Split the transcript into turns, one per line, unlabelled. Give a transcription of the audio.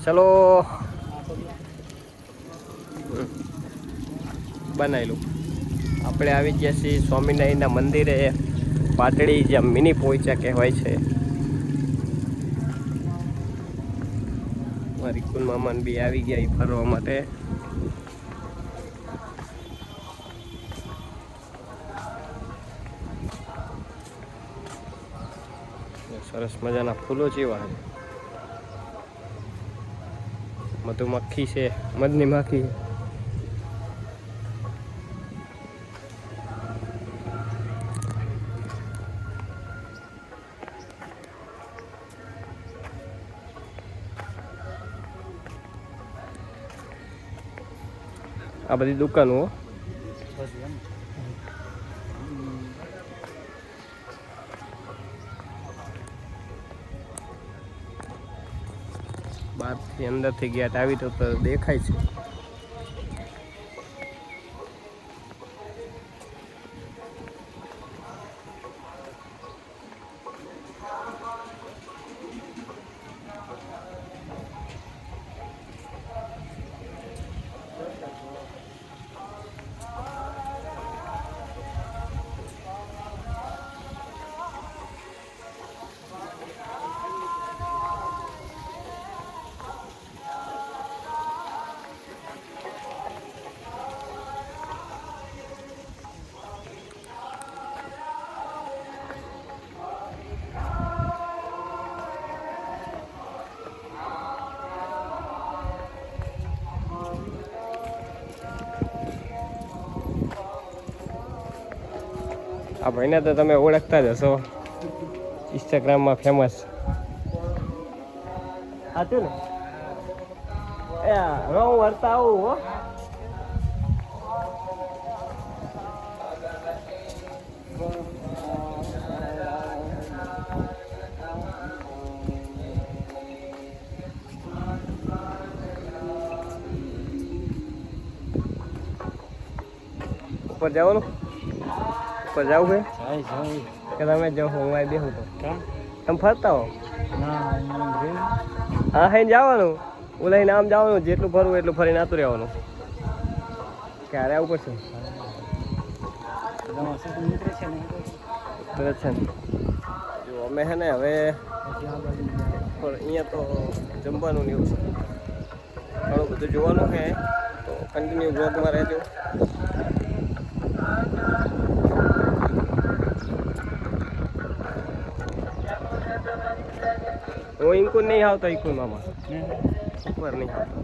ચલો બનાવેલું આપણે આવી ગયા છીએ સ્વામિનારાયણના મંદિરે પાટડી, જ્યાં મિની પોઈચા કહેવાય છે. મારી કુલ મામાન બી આવી ગયા ફરવા માટે. સરસ મજાના ફૂલો જેવા છે. મધુમક્ખી છે, મધની માખી. આ બધી દુકાનો બહારથી અંદરથી ગેટ આવી તો દેખાય છે. આ ભાઈને તો તમે ઓળખતા જ હશો, ઇન્સ્ટાગ્રામમાં ફેમસ. હતું ને એ હવે હું વર્તા આવું હો. ઉપર જવાનું, ઉપર જવું છે કે તમે જાઓ? હું અહીં બેસું તો તમે ફરતા હો. હા હે જવાનું, ઓલાઈને આમ જવાનું, જેટલું ફરવું એટલું ફરીને આતું રહેવાનું. ક્યારે આવું પડશે? જો અમે હે ને હવે અહીંયા તો જમવાનું ને એવું છે, ઘણું બધું જોવાનું છે, તો કન્ટિન્યુ બ્લોગમાં રહેજો. હું ઇન્કુ નહીં આવતો, ઇન્કુ મામા ઉપર નહીં આવતો.